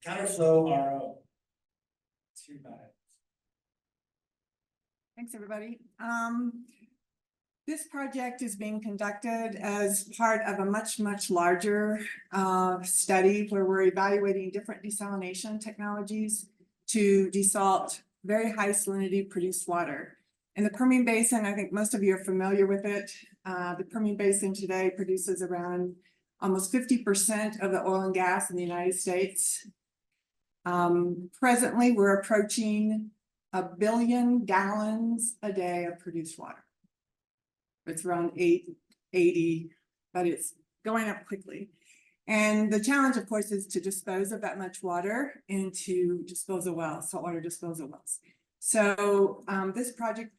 Counterflow RO. Too bad. Thanks, everybody. This project is being conducted as part of a much larger study where we're evaluating different desalination technologies to desalt very high salinity produced water. In the Permian Basin, I think most of you are familiar with it. The Permian Basin today produces around almost 50% of the oil and gas in the United States. Presently, we're approaching 1 billion gallons a day of produced water. It's around 880, but it's going up quickly. And the challenge, of course, is to dispose of that much water into disposal wells, saltwater disposal wells. So this project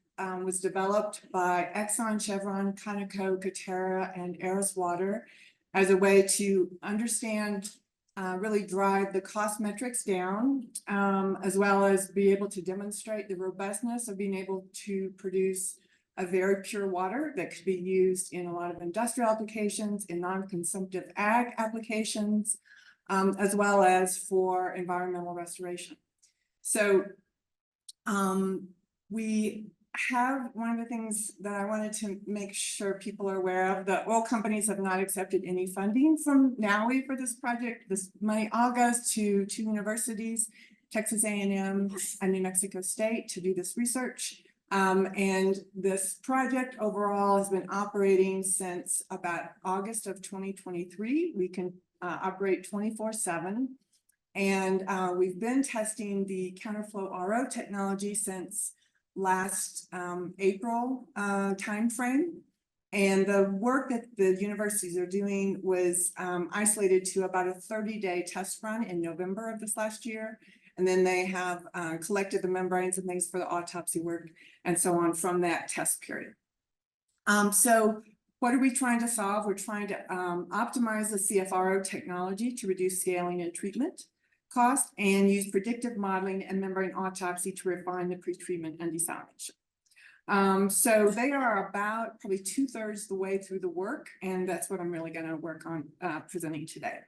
was developed by Exxon, Chevron, Conoco, Coterra, and ARIS Water as a way to understand, really drive the cost metrics down, as well as be able to demonstrate the robustness of being able to produce a very pure water that could be used in a lot of industrial applications, in non-consumptive ag applications, as well as for environmental restoration. So we have one of the things that I wanted to make sure people are aware of. The oil companies have not accepted any funding from NAWI for this project. This money all goes to two universities, Texas A&M and New Mexico State, to do this research. And this project overall has been operating since about August of 2023. We can operate 24/7. And we've been testing the counterflow RO technology since last April timeframe. And the work that the universities are doing was isolated to about a 30-day test run in November of this last year. And then they have collected the membranes and things for the autopsy work and so on from that test period. So what are we trying to solve? We're trying to optimize the CFRO technology to reduce scaling and treatment cost and use predictive modeling and membrane autopsy to refine the pretreatment and desalination. So they are about probably 2/3 the way through the work, and that's what I'm really going to work on presenting today.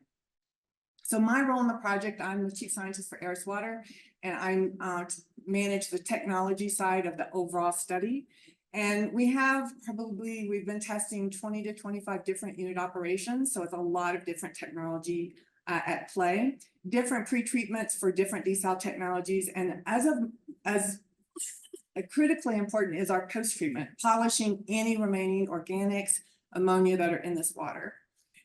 So my role in the project, I'm the chief scientist for ARIS Water, and I manage the technology side of the overall study. And we've been testing 20 to 25 different unit operations. So it's a lot of different technology at play, different pretreatments for different desal technologies. And as critically important is our post-treatment, polishing any remaining organics, ammonia that are in this water.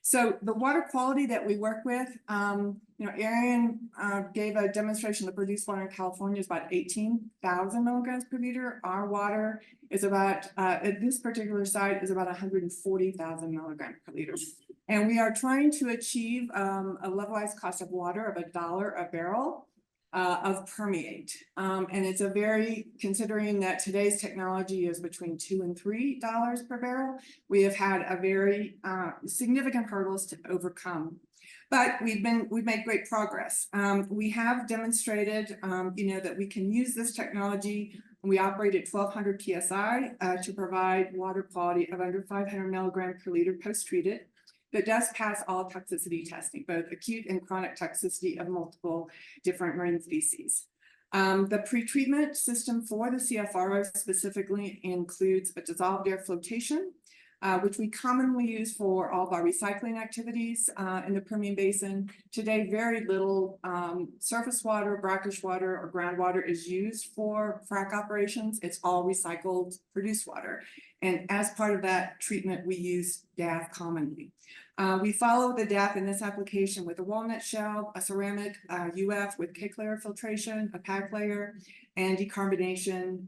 So the water quality that we work with, Arian gave a demonstration. The produced water in California is about 18,000 milligrams per liter. Our water is about, at this particular site, is about 140,000 milligrams per liter. And we are trying to achieve a levelized cost of water of $1 a barrel of permeate. And it's considering that today's technology is between $2 and $3 per barrel, we have had a very significant hurdles to overcome. But we've made great progress. We have demonstrated, that we can use this technology. We operate at 1200 PSI to provide water quality of under 500 milligrams per liter post-treated. That does pass all toxicity testing, both acute and chronic toxicity of multiple different marine species. The pretreatment system for the CFRO specifically includes a dissolved air flotation, which we commonly use for all of our recycling activities in the Permian Basin. Today, very little surface water, brackish water, or groundwater is used for frac operations. It's all recycled produced water. And as part of that treatment, we use DAF commonly. We follow the DAF in this application with a walnut shell, a ceramic UF with cake layer filtration, a pack layer, and decarbonation.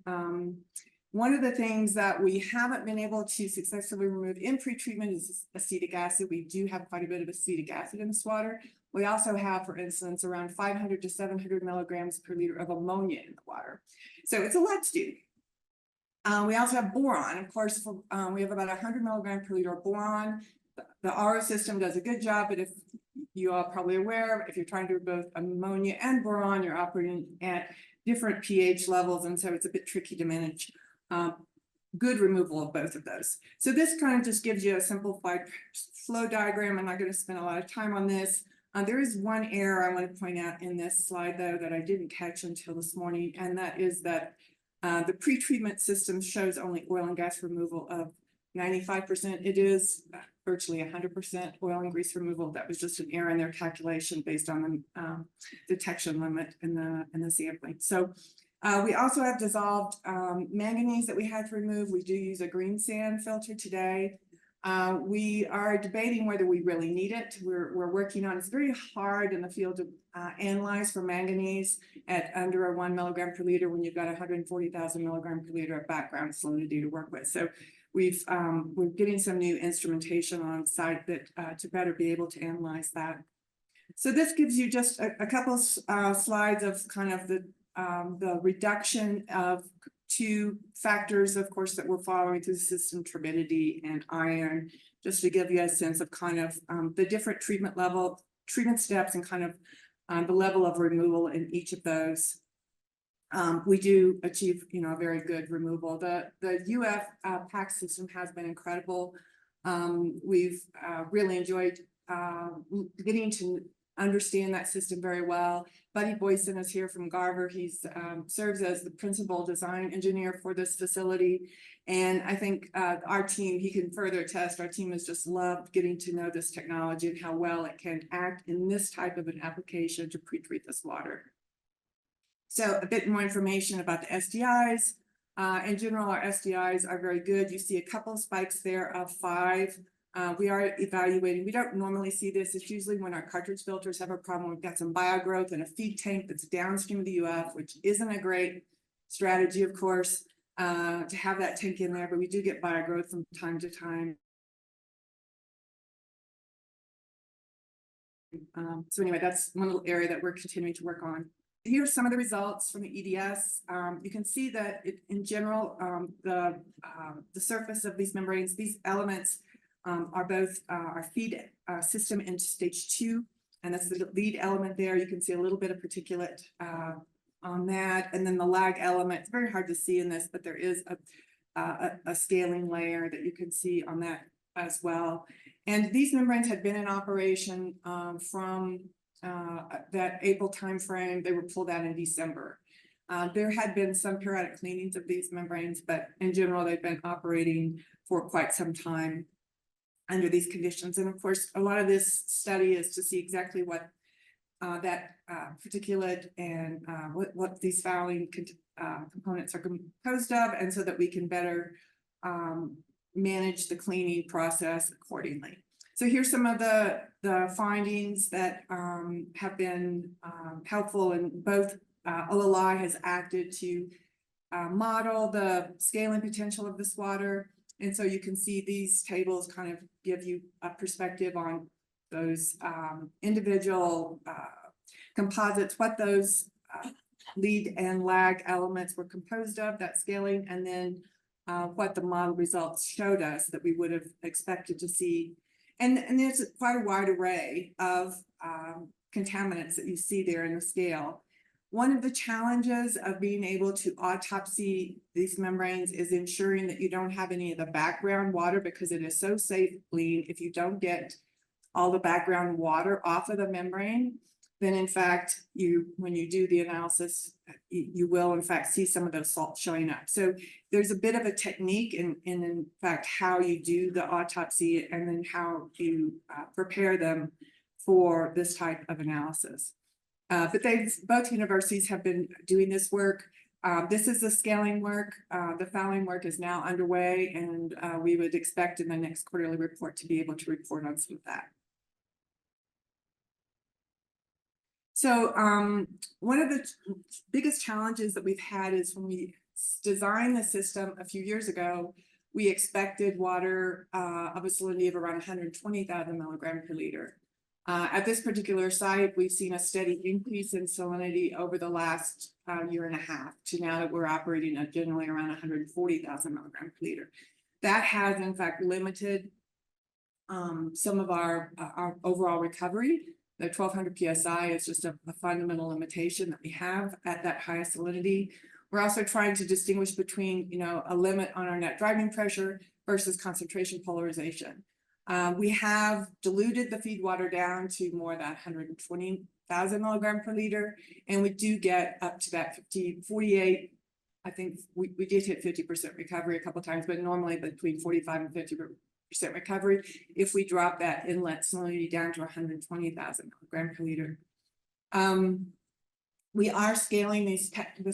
One of the things that we haven't been able to successfully remove in pretreatment is acetic acid. We do have quite a bit of acetic acid in this water. We also have, for instance, around 500 to 700 milligrams per liter of ammonia in the water. So it's a lot to do. We also have boron. Of course, we have about 100 milligrams per liter of boron. The RO system does a good job, but if you are probably aware, if you're trying to do both ammonia and boron, you're operating at different pH levels, and so it's a bit tricky to manage good removal of both of those. So this kind of just gives you a simplified flow diagram. I'm not going to spend a lot of time on this. There is one error I want to point out in this slide, though, that I didn't catch until this morning, and that is that the pretreatment system shows only oil and gas removal of 95%. It is virtually 100% oil and grease removal. That was just an error in their calculation based on the detection limit in the sampling. So we also have dissolved manganese that we had to remove. We do use a green sand filter today. We are debating whether we really need it. We're working on, it's very hard in the field to analyze for manganese at under a 1 milligram per liter when you've got 140,000 milligram per liter of background salinity to work with. So we're getting some new instrumentation on site that to better be able to analyze that. So this gives you just a couple slides of kind of the reduction of two factors, of course, that we're following through the system: turbidity and iron, just to give you a sense of kind of the different treatment steps and kind of the level of removal in each of those. We do achieve, a very good removal. The UF PAC system has been incredible. We've really enjoyed getting to understand that system very well. Buddy Boyson is here from Garver. He's serves as the principal design engineer for this facility. And I think our team, he can further attest, our team has just loved getting to know this technology and how well it can act in this type of an application to pre-treat this water. So a bit more information about the SDIs. In general, our SDIs are very good. You see a couple of spikes there of 5. We are evaluating. We don't normally see this. It's usually when our cartridge filters have a problem. We've got some biogrowth in a feed tank that's downstream of the UF, which isn't a great strategy, of course, to have that tank in there, but we do get biogrowth from time to time. So anyway, that's one little area that we're continuing to work on. Here's some of the results from the EDS. You can see that in general, the surface of these membranes, these elements are both our feed system into stage 2, and that's the lead element there. You can see a little bit of particulate on that, and then the lag element. It's very hard to see in this, but there is a scaling layer that you can see on that as well. And these membranes had been in operation from that April timeframe. They were pulled out in December. There had been some periodic cleanings of these membranes, but in general, they've been operating for quite some time under these conditions. And of course, a lot of this study is to see exactly what that particulate and what these fouling components are composed of, and so that we can better manage the cleaning process accordingly. So here's some of the findings that have been helpful, and both OLI has acted to model the scaling potential of this water. And so you can see these tables kind of give you a perspective on those individual composites, what those lead and lag elements were composed of, that scaling, and then what the model results showed us that we would have expected to see. And there's quite a wide array of contaminants that you see there in the scale. One of the challenges of being able to autopsy these membranes is ensuring that you don't have any of the background water, because it is so saline. If you don't get all the background water off of the membrane, then in fact, when you do the analysis, you will in fact see some of those salts showing up. So there's a bit of a technique in fact how you do the autopsy, and then how you prepare them for this type of analysis. But both universities have been doing this work. This is the scaling work. The fouling work is now underway, and we would expect in the next quarterly report to be able to report on some of that. So one of the biggest challenges that we've had is when we designed the system a few years ago, we expected water of a salinity of around 120,000 milligrams per liter. At this particular site, we've seen a steady increase in salinity over the last year and a half to now that we're operating at generally around 140,000 milligrams per liter. That has in fact limited some of our overall recovery. The 1200 PSI is just a fundamental limitation that we have at that high salinity. We're also trying to distinguish between, a limit on our net driving pressure versus concentration polarization. We have diluted the feed water down to more than 120,000 milligram per liter, and we do get up to that 48. I think we did hit 50% recovery a couple times, but normally between 45 and 50% recovery if we drop that inlet salinity down to 120,000 milligram per liter. We are scaling this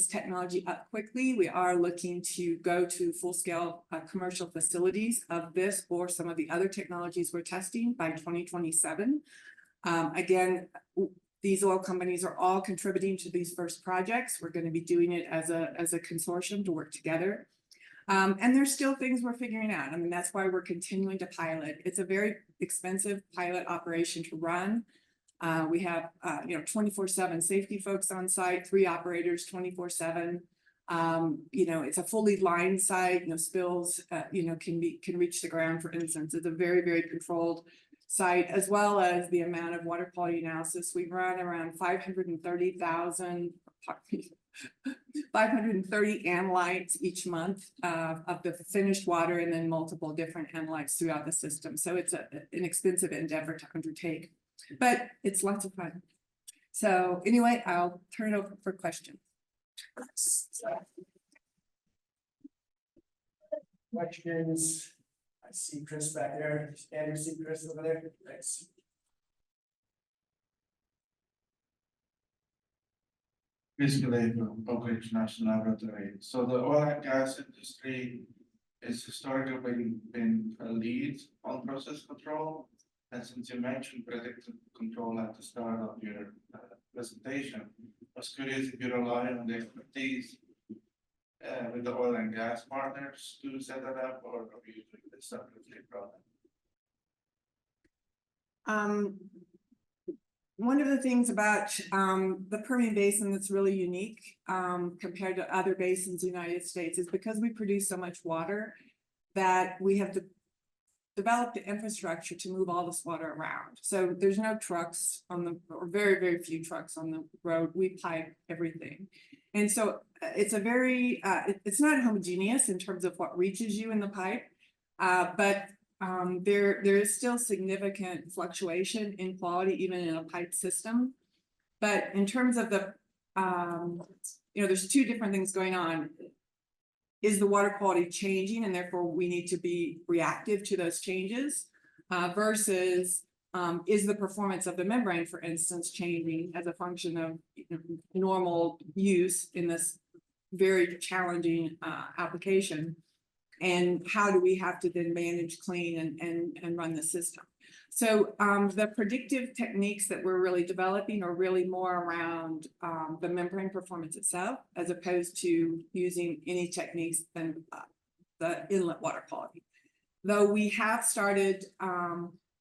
technology up quickly. We are looking to go to full-scale commercial facilities of this or some of the other technologies we're testing by 2027. Again, these oil companies are all contributing to these first projects. We're going to be doing it as a consortium to work together. And there's still things we're figuring out. I mean, that's why we're continuing to pilot. It's a very expensive pilot operation to run. We have, 24/7 safety folks on site, 3 operators, 24/7. It's a fully lined site. Spills, can reach the ground. For instance, it's a very, very controlled site, as well as the amount of water quality analysis. We run around 530 analytes each month of the finished water, and then multiple different analytes throughout the system. So it's an expensive endeavor to undertake, but it's lots of fun. So anyway, I'll turn it over for questions. Questions? I see Chris back there. Andrew, see Chris over there. Thanks. Basically, Oak Ridge National Laboratory. So the oil and gas industry is historically been a lead on process control. And since you mentioned predictive control at the start of your presentation, I was curious if you rely on the expertise with the oil and gas partners to set that up, or are you doing this separately from it? One of the things about the Permian Basin that's really unique compared to other basins in the United States is because we produce so much water that we have developed the infrastructure to move all this water around. So there's no trucks or very, very few trucks on the road. We pipe everything. And so it's a very, it's not homogeneous in terms of what reaches you in the pipe, but there is still significant fluctuation in quality, even in a pipe system. But in terms of the, there's 2 different things going on. Is the water quality changing, and therefore we need to be reactive to those changes, versus is the performance of the membrane, for instance, changing as a function of normal use in this very challenging application? And how do we have to then manage, clean, and run the system? So the predictive techniques that we're really developing are really more around the membrane performance itself, as opposed to using any techniques than the inlet water quality. Though we have started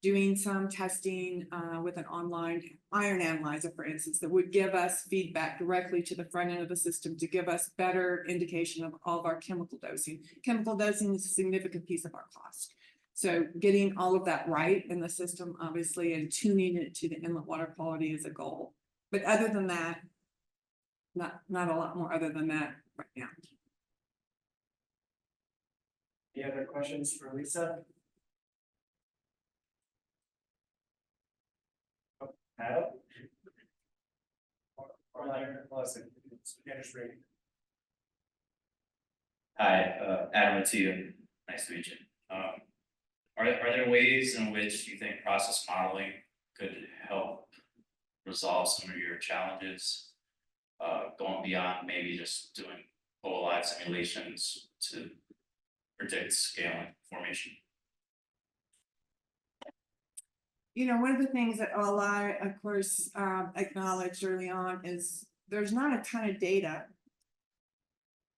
doing some testing with an online iron analyzer, for instance, that would give us feedback directly to the front end of the system to give us better indication of all of our chemical dosing. Chemical dosing is a significant piece of our cost. So getting all of that right in the system, obviously, and tuning it to the inlet water quality is a goal. But other than that, not a lot more other than that right now. Any other questions for Lisa? Adam? Or Larry, Spanish rating. Hi, Adam Mattia. Nice to meet you. Are there ways in which you think process modeling could help resolve some of your challenges, going beyond maybe just doing whole live simulations to predict scaling formation? One of the things that OLI, of course, acknowledged early on is there's not a ton of data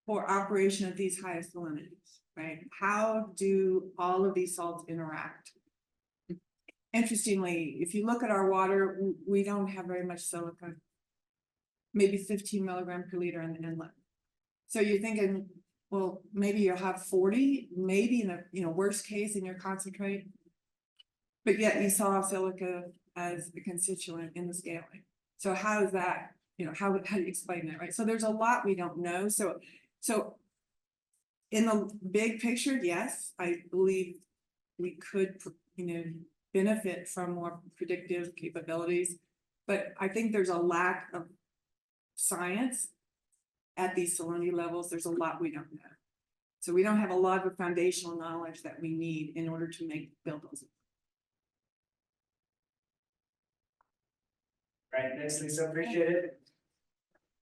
for operation of these highest salinities, right? How do all of these salts interact? Interestingly, if you look at our water, we don't have very much silica, maybe 15 milligram per liter in the inlet. So you're thinking, well, maybe you'll have 40, maybe in a worst case in your concentrate, but yet you saw silica as a constituent in the scaling. So how is that, how do you explain that, right? So there's a lot we don't know. So in the big picture, yes, I believe we could benefit from more predictive capabilities. But I think there's a lack of science at these salinity levels. There's a lot we don't know. So we don't have a lot of foundational knowledge that we need in order to build those. Right, thanks, Lisa, appreciate it.